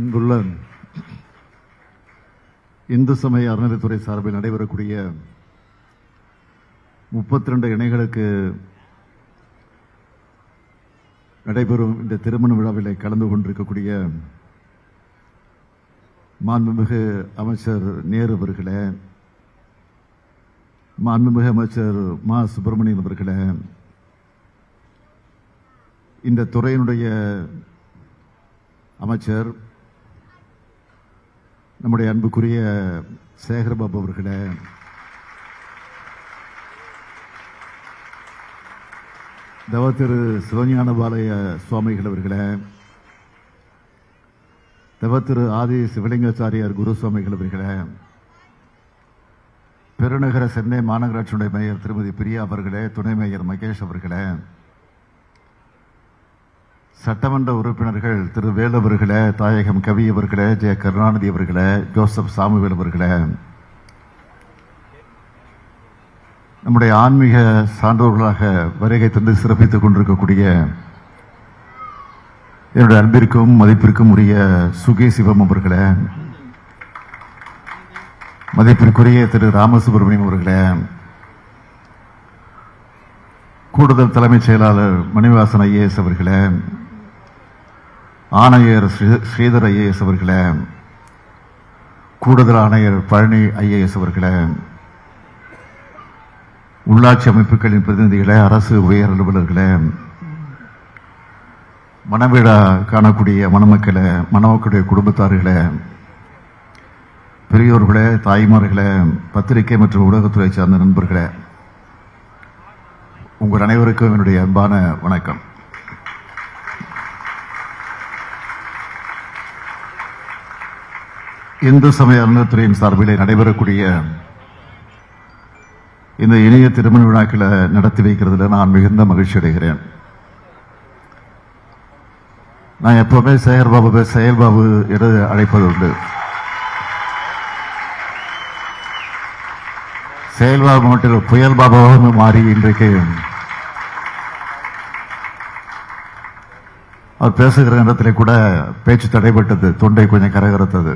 இங்குள்ள இந்து சமய அறநிலைத்துறை சார்பில் நடைபெறக்கூடிய 32 இணைகளுக்கு நடைபெறும் இந்த திருமண விழாவில் கலந்து கொண்டிருக்கக்கூடிய மாண்புமிகு அமைச்சர் நேரு அவர்களே, மாண்புமிகு அமைச்சர் மா சுப்பிரமணியன் அவர்களே, இந்த துறையினுடைய அமைச்சர் நம்முடைய அன்புக்குரிய சேகர்பாபு அவர்களே, தவ திரு சிவஞான பாலய சுவாமிகள் அவர்களே, தவ திரு ஆதி சிவலிங்காச்சாரியார் குருசுவாமிகள் அவர்களே, பெருநகர சென்னை மாநகராட்சியுடைய மேயர் திருமதி பிரியா அவர்களே, துணை மேயர் மகேஷ் அவர்களே, சட்டமன்ற உறுப்பினர்கள் திரு வேலு அவர்களே, தாயகம் கவி அவர்களே, ஜெய கருணாநிதி அவர்களே, ஜோசப் சாமுவேல் அவர்களே, நம்முடைய ஆன்மீக சான்றோர்களாக வருகை தந்து சிறப்பித்துக் கொண்டிருக்கக்கூடிய என்னுடைய அன்பிற்கும் மதிப்பிற்கும் உரிய சுகி சிவம் அவர்களே, மதிப்பிற்குரிய திரு ராமசுப்பிரமணியம் அவர்களே, கூடுதல் தலைமைச் செயலாளர் மணிவாசன் ஐஏஎஸ் அவர்களே, ஆணையர் ஸ்ரீதர் ஐஏஎஸ் அவர்களே, கூடுதல் ஆணையர் பழனி ஐஏஎஸ் அவர்களே, உள்ளாட்சி அமைப்புகளின் பிரதிநிதிகளே, அரசு உயர் அலுவலர்களே, மணவிழா காணக்கூடிய மணமக்களே, மணமக்களுடைய குடும்பத்தார்களே, பெரியோர்களே, தாய்மார்களே, பத்திரிகை மற்றும் ஊடகத்துறை சார்ந்த நண்பர்களே, உங்கள் அனைவருக்கும் என்னுடைய அன்பான வணக்கம். இந்து சமய அறநிலையத்துறையின் சார்பிலே நடைபெறக்கூடிய இந்த இனிய திருமண விழாக்களை நடத்தி வைக்கிறதுல நான் மிகுந்த மகிழ்ச்சி அடைகிறேன். நான் எப்பவுமே சேகர்பாபு செயல்பாபு என்று அழைப்பது உண்டு. செயல்பாபு மட்டும் புயல் பாபாவாக மாறி இன்றைக்கு அவர் பேசுகிற நேரத்தில் கூட பேச்சு தடைபட்டது, தொண்டை கொஞ்சம் கரகரத்தது.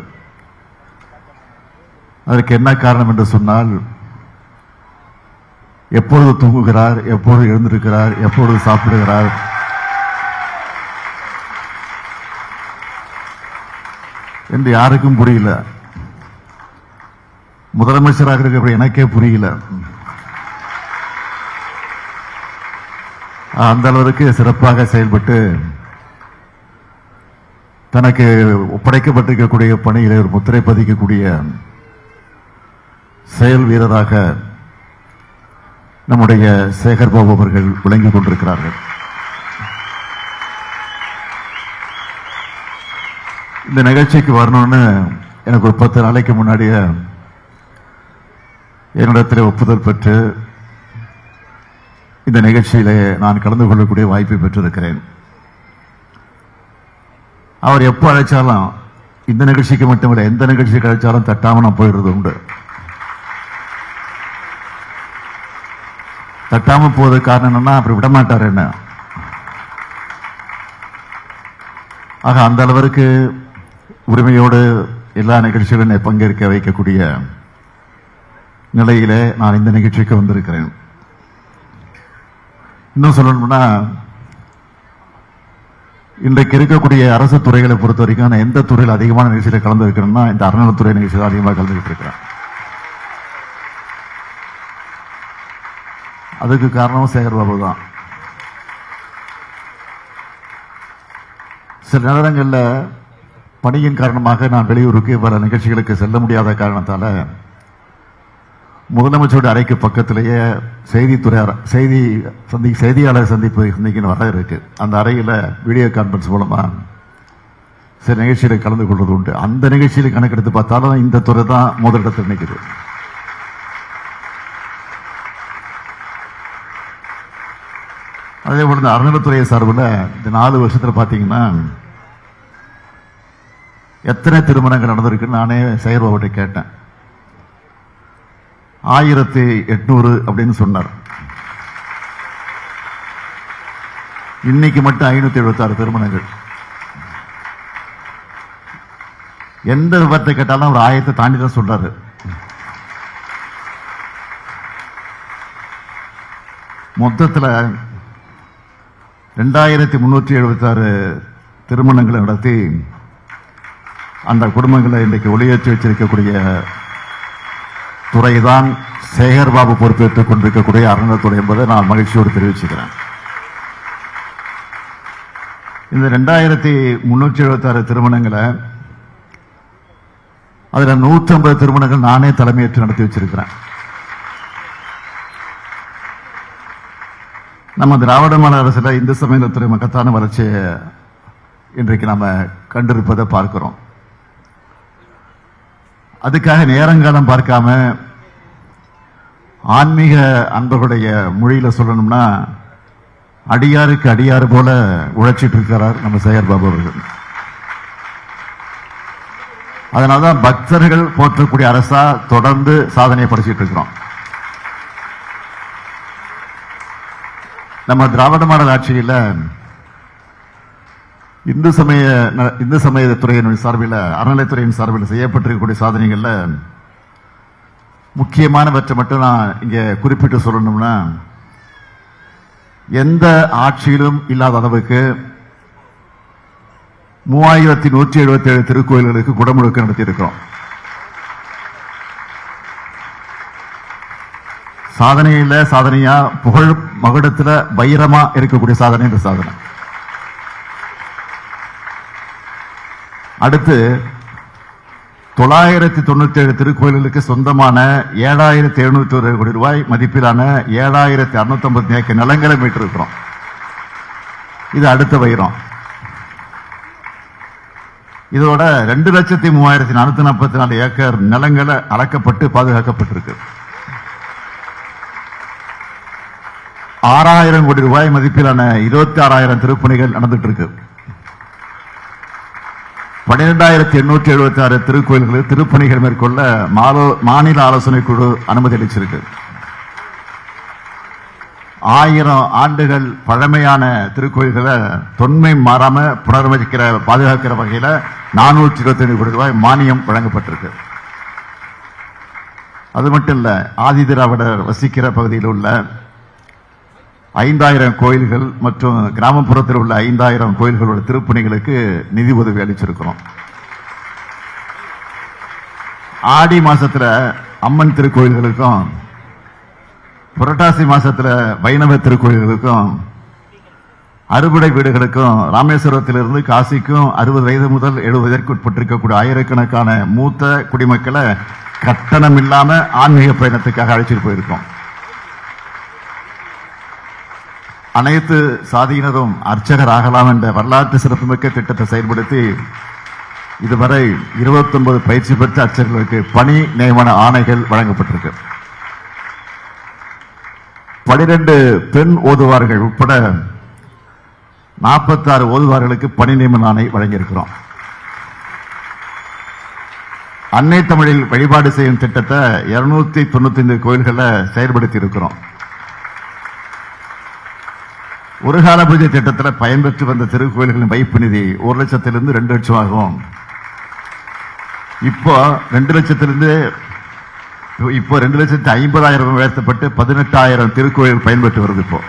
அதற்கு என்ன காரணம் என்று சொன்னால், எப்பொழுது தூங்குகிறார், எப்பொழுது எழுந்திருக்கிறார், எப்பொழுது சாப்பிடுகிறார், என்று யாருக்கும் புரியல. முதலமைச்சராக இருக்கிற எனக்கே புரியல. அந்த அளவிற்கு சிறப்பாக செயல்பட்டு தனக்கு ஒப்படைக்கப்பட்டிருக்கக்கூடிய பணியிலே ஒரு முத்திரை பதிக்கக்கூடிய செயல் வீரராக நம்முடைய சேகர்பாபு அவர்கள் விளங்கிக் கொண்டிருக்கிறார்கள். இந்த நிகழ்ச்சிக்கு வரணும்னு எனக்கு ஒரு 10 நாளைக்கு முன்னாடியே என்னிடத்தில் ஒப்புதல் பெற்று இந்த நிகழ்ச்சியிலே நான் கலந்து கொள்ளக்கூடிய வாய்ப்பை பெற்றிருக்கிறேன். அவர் எப்போ அழைச்சாலும், இந்த நிகழ்ச்சிக்கு மட்டுமில்லை, எந்த நிகழ்ச்சிக்கு அழைச்சாலும் தட்டாம நான் போயிடுறது உண்டு. தட்டாம போவதற்கு காரணம் என்னன்னா, அப்படி விடமாட்டார் என்ன. ஆக அந்த அளவிற்கு உரிமையோடு எல்லா நிகழ்ச்சிகளும் பங்கேற்க வைக்கக்கூடிய நிலையிலே நான் இந்த நிகழ்ச்சிக்கு வந்திருக்கிறேன். இன்னும் சொல்லணும்னா, இன்றைக்கு இருக்கக்கூடிய அரசு துறைகளை பொறுத்த வரைக்கும் நான் எந்த துறையில் அதிகமான நிகழ்ச்சியில் கலந்துருக்கிறேன்னா, இந்த அறநிலைத்துறை நிகழ்ச்சியில் அதிகமாக கலந்துகிட்டு இருக்கிறேன். அதுக்கு காரணம் சேகர்பாபு தான். சில நேரங்களில் பணியின் காரணமாக நான் வெளியூருக்கு பல நிகழ்ச்சிகளுக்கு செல்ல முடியாத காரணத்தால முதலமைச்சருடைய அறைக்கு பக்கத்திலேயே செய்தியாளர் சந்திக்கணும் வர இருக்கு. அந்த அறையில் வீடியோ கான்பரன்ஸ் மூலமா சில நிகழ்ச்சிகளை கலந்து கொள்வது உண்டு. அந்த நிகழ்ச்சியில் கணக்கெடுத்து பார்த்தாலும் இந்த துறை தான் முதலிடத்தில் நிற்குது. அதே போல இந்த அறநிலைத்துறை சார்பில் இந்த 4 வருஷத்தில் பார்த்தீங்கன்னா எத்தனை திருமணங்கள் நடந்திருக்குன்னு நானே சேகர்பாபுட்ட கேட்டேன். 1800 அப்படின்னு சொன்னார். இன்னைக்கு மட்டும் 576 திருமணங்கள். எந்த விபத்தை கேட்டாலும் அவர் 1000 தாண்டி தான் சொல்றாரு. மொத்தத்தில் 2376 திருமணங்களை நடத்தி அந்த குடும்பங்களை இன்றைக்கு ஒளியேற்றி வச்சிருக்கக்கூடிய துறைதான் சேகர்பாபு பொறுப்பேற்றுக் கொண்டிருக்கக்கூடிய அறநிலையத்துறை என்பதை நான் மகிழ்ச்சியோடு தெரிவிச்சுக்கிறேன். இந்த 2376 திருமணங்களை அதுல 150 திருமணங்கள் நானே தலைமையேற்று நடத்தி வச்சிருக்கிறேன். நம்ம திராவிட மாடல் அரசுல இந்து சமயத்துறை மகத்தான வளர்ச்சியை இன்றைக்கு நாம கண்டிருப்பதை பார்க்கிறோம். அதுக்காக நேரங்காலம் பார்க்காம ஆன்மீக அன்பர்களுடைய மொழியில சொல்லணும்னா அடியாருக்கு அடியாறு போல உழைச்சிட்டு இருக்கிறார் நம்ம சேகர்பாபு அவர்கள். அதனால்தான் பக்தர்கள் போற்றக்கூடிய அரசா தொடர்ந்து சாதனையை படைச்சிட்டு இருக்கிறோம். நம்ம திராவிட மாடல் ஆட்சியில் இந்து சமயத்துறையின் சார்பில் அறநிலைத்துறையின் சார்பில் செய்யப்பட்டிருக்கக்கூடிய சாதனைகள்ல முக்கியமானவற்றை மட்டும் நான் இங்க குறிப்பிட்டு சொல்லணும்னா, எந்த ஆட்சியிலும் இல்லாத அளவுக்கு 3177 திருக்கோயில்களுக்கு குடமுழுக்கு நடத்தியிருக்கிறோம். சாதனையில சாதனையா புகழ் மகுடத்துல வைரமா இருக்கக்கூடிய சாதனை இந்த சாதனை. அடுத்து 997 திருக்கோயில்களுக்கு சொந்தமான 7701 கோடி ரூபாய் மதிப்பிலான 7650 ஏக்கர் நிலங்களை மீட்டிருக்கிறோம். இது அடுத்த வைரம். இதோட 2,03,444 ஏக்கர் நிலங்களை அளக்கப்பட்டு பாதுகாக்கப்பட்டிருக்கு. 6000 கோடி ரூபாய் மதிப்பிலான 26,000 திருப்பணிகள் நடந்துட்டு இருக்கு. 12,876 திருக்கோயில்களில் திருப்பணிகள் மேற்கொள்ள மாநில ஆலோசனை குழு அனுமதி அளிச்சிருக்கு. 1000 ஆண்டுகள் பழமையான திருக்கோயில்களை தொன்மை மாறாம புனரமைக்கிற பாதுகாக்கிற வகையில 425 கோடி ரூபாய் மானியம் வழங்கப்பட்டிருக்கு. அது மட்டும் இல்ல, ஆதி திராவிடர் வசிக்கிற பகுதியில் உள்ள 5000 கோயில்கள் மற்றும் கிராமப்புறத்தில் உள்ள 5000 கோயில்களோட திருப்பணிகளுக்கு நிதி உதவி அளிச்சிருக்கிறோம். ஆடி மாசத்துல அம்மன் திருக்கோயில்களுக்கும், புரட்டாசி மாசத்துல வைணவ திருக்கோயில்களுக்கும், அறுபடை வீடுகளுக்கும், ராமேஸ்வரத்திலிருந்து காசிக்கும் 60 வயது முதல் 70 வயதிற்கு உட்பட்டிருக்கக்கூடிய ஆயிரக்கணக்கான மூத்த குடிமக்களை கட்டணம் இல்லாம ஆன்மீக பயணத்துக்காக அழைச்சிட்டு போயிருக்கோம். அனைத்து சாதியினரும் அர்ச்சகர் ஆகலாம் என்ற வரலாற்று சிறப்புமிக்க திட்டத்தை செயல்படுத்தி இதுவரை 29 பயிற்சி பெற்ற அர்ச்சகர்களுக்கு பணி நியமன ஆணைகள் வழங்கப்பட்டிருக்கு. 12 பெண் ஓதுவார்கள் உட்பட 46 ஓதுவார்களுக்கு பணி நியமன ஆணை வழங்கியிருக்கிறோம். அன்னை தமிழில் வழிபாடு செய்யும் திட்டத்தை 295 கோயில்களை செயல்படுத்தி இருக்கிறோம். ஒரு கால பூஜை திட்டத்தில் பயன்பெற்று வந்த திருக்கோயில்களின் வைப்பு நிதி 1 லட்சத்திலிருந்து 2 லட்சம் ஆகும். இப்போ 2,50,000 உயர்த்தப்பட்டு 18,000 திருக்கோயில் பயன்பெற்று வருது. இப்போ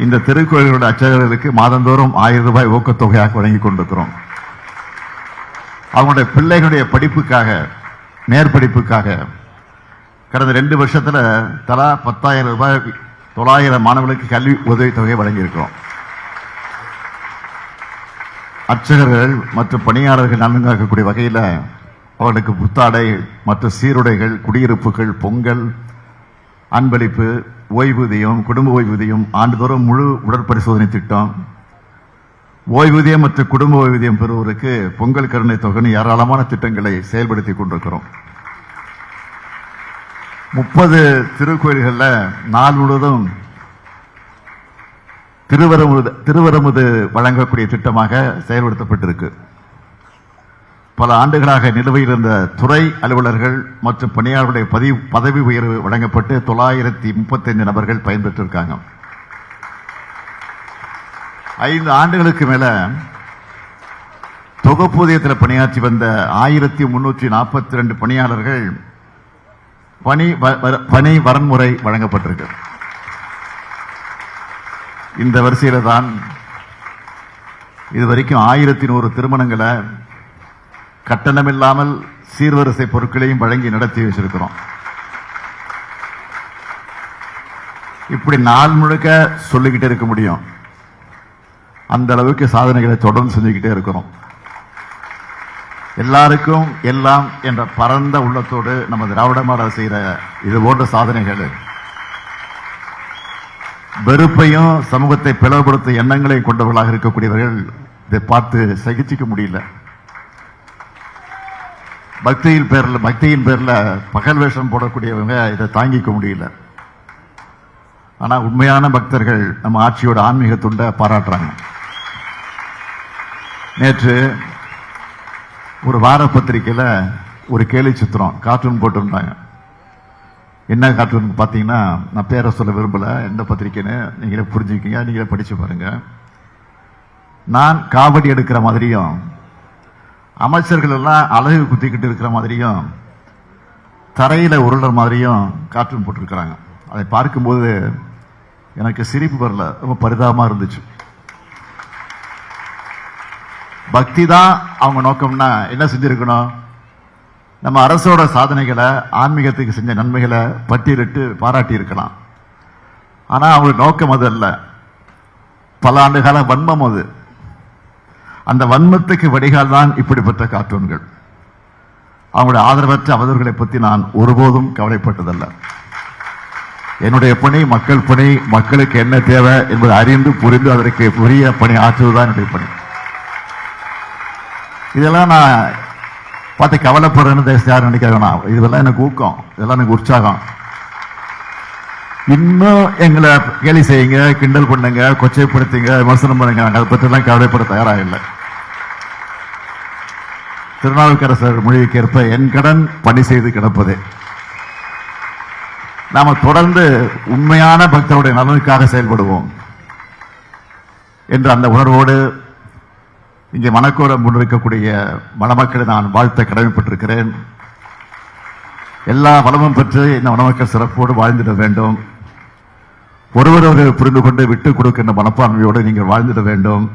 இந்த திருக்கோயில்களோட அர்ச்சகர்களுக்கு மாதந்தோறும் 1000 ரூபாய் ஊக்கத்தொகையாக வழங்கி கொண்டிருக்கிறோம். அவங்களுடைய பிள்ளைகளுடைய படிப்புக்காக, மேற்படிப்புக்காக கடந்த 2 வருஷத்துல தலா 10,000 ரூபாய் 900 மாணவர்களுக்கு கல்வி உதவித்தொகை வழங்கியிருக்கிறோம். அர்ச்சகர்கள் மற்றும் பணியாளர்கள் நலன் காக்கக்கூடிய வகையில் அவர்களுக்கு புத்தாடை மற்றும் சீருடைகள், குடியிருப்புகள், பொங்கல், அன்பளிப்பு, ஓய்வூதியம், குடும்ப ஓய்வூதியம், ஆண்டுதோறும் முழு உடற்பரிசோதனை திட்டம், ஓய்வூதியம் மற்றும் குடும்ப ஓய்வூதியம் பெறுவோருக்கு பொங்கல் கருணை தொகைன்னு ஏராளமான திட்டங்களை செயல்படுத்தி கொண்டிருக்கிறோம். 30 திருக்கோயில்களில் நாள் முழுவதும் திருவரமுது வழங்கக்கூடிய திட்டமாக செயல்படுத்தப்பட்டிருக்கு. பல ஆண்டுகளாக நிலுவையில் இருந்த துறை அலுவலர்கள் மற்றும் பணியாளர்களுடைய பதவி உயர்வு வழங்கப்பட்டு 935 நபர்கள் பயன்பெற்றிருக்காங்க. 5 ஆண்டுகளுக்கு மேல தொகுப்பூதியத்தில் பணியாற்றி வந்த 1342 பணியாளர்கள் பணி வரன்முறை வழங்கப்பட்டிருக்கு. இந்த வரிசையில தான் இதுவரைக்கும் 1100 திருமணங்களை கட்டணமில்லாமல் சீர்வரிசை பொருட்களையும் வழங்கி நடத்தி வச்சிருக்கிறோம். இப்படி நாள் முழுக்க சொல்லிக்கிட்டே இருக்க முடியும். அந்த அளவுக்கு சாதனைகளை தொடர்ந்து செஞ்சுக்கிட்டே இருக்கிறோம். எல்லாருக்கும் எல்லாம் என்ற பரந்த உள்ளத்தோடு நம்ம திராவிட மாடல் செய்யற இது போன்ற சாதனைகள் வெறுப்பையும் சமூகத்தை பிளவுபடுத்தும் எண்ணங்களை கொண்டவர்களாக இருக்கக்கூடியவர்கள் இதை பார்த்து சகிச்சிக்க முடியல. பக்தியின் பேர்ல பகல் வேஷம் போடக்கூடியவங்க இதை தாங்கிக்க முடியல. ஆனா உண்மையான பக்தர்கள் நம்ம ஆட்சியோட ஆன்மீக துண்டை பாராட்டுறாங்க. நேற்று ஒரு வார பத்திரிகையில் ஒரு கேலி சித்திரம் கார்ட்டூன் போட்டிருந்தாங்க. என்ன கார்ட்டூன் பார்த்தீங்கன்னா, நான் பேரை சொல்ல விரும்பல, எந்த பத்திரிக்கைன்னு நீங்களே புரிஞ்சுக்கிங்க, நீங்களே படிச்சு பாருங்க. நான் காவடி எடுக்கிற மாதிரியும் அமைச்சர்கள் எல்லாம் அழகு குத்திக்கிட்டு இருக்கிற மாதிரியும் தரையில உருள்ற மாதிரியும் கார்ட்டூன் போட்டிருக்கிறாங்க. அதை பார்க்கும்போது எனக்கு சிரிப்பு வரல, ரொம்ப பரிதாபமா இருந்துச்சு. பக்தி தான் அவங்க நோக்கம்னா என்ன செஞ்சிருக்கணும்? நம்ம அரசோட சாதனைகளை, ஆன்மீகத்துக்கு செஞ்ச நன்மைகளை பட்டியலிட்டு பாராட்டி இருக்கலாம். ஆனா அவங்களுக்கு நோக்கம் அது அல்ல. பல ஆண்டு கால வன்மம் அது. அந்த வன்மத்துக்கு வடிகால் தான் இப்படிப்பட்ட கார்ட்டூன்கள். அவங்களுடைய ஆதரவற்ற அவதூறுகளை பற்றி நான் ஒருபோதும் கவலைப்பட்டதல்ல. என்னுடைய பணி மக்கள் பணி, மக்களுக்கு என்ன தேவை என்பதை அறிந்து புரிந்து அதற்கு உரிய பணி ஆற்றுவதுதான் என்னுடைய பணி. இதெல்லாம் நான் பார்த்து கவலைப்படுறேன்னு யாரும் நினைக்க வேணாம். இதெல்லாம் எனக்கு ஊக்கம், இதெல்லாம் எனக்கு உற்சாகம். இன்னும் எங்களை கேலி செய்யுங்க, கிண்டல் பண்ணுங்க, கொச்சைப்படுத்துங்க, விமர்சனம் பண்ணுங்க, அதை பற்றி எல்லாம் கவலைப்பட தயாராக இல்லை. திருநாவுக்கரசர் மொழிக்கு ஏற்ப என் கடன் பணி செய்து கிடப்பதே. நாம தொடர்ந்து உண்மையான பக்தருடைய நலனுக்காக செயல்படுவோம் என்ற அந்த உணர்வோடு இங்கே மணக்கோலம் முன்னிற்கக்கூடிய மணமக்களை நான் வாழ்த்த கடமைப்பட்டிருக்கிறேன். எல்லா வளமும் பெற்று இந்த மணமக்கள் சிறப்போடு வாழ்ந்திட வேண்டும். ஒருவர் புரிந்து கொண்டு விட்டுக் கொடுக்கின்ற மனப்பான்மையோடு நீங்கள் வாழ்ந்திட வேண்டும்.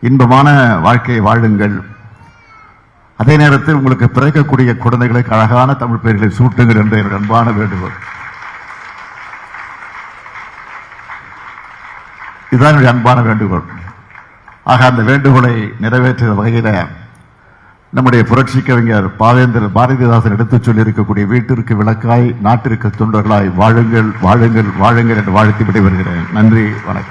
இன்பமான வாழ்க்கையை வாழுங்கள். அதே நேரத்தில் உங்களுக்கு பிறக்கக்கூடிய குழந்தைகளுக்கு அழகான தமிழ் பெயர்களை சூட்டுங்கள் என்ற என்னுடைய அன்பான வேண்டுகோள். இதுதான் என்னுடைய அன்பான வேண்டுகோள். ஆக அந்த வேண்டுகோளை நிறைவேற்றுகிற வகையில் நம்முடைய புரட்சி கவிஞர் பாரதிதாசன் எடுத்துச் சொல்லி இருக்கக்கூடிய வீட்டிற்கு விளக்காய் நாட்டிற்கு தொண்டர்களாய் வாழுங்கள் வாழுங்கள் வாழுங்கள் என்று வாழ்த்தி விடைபெறுகிறேன். நன்றி, வணக்கம்.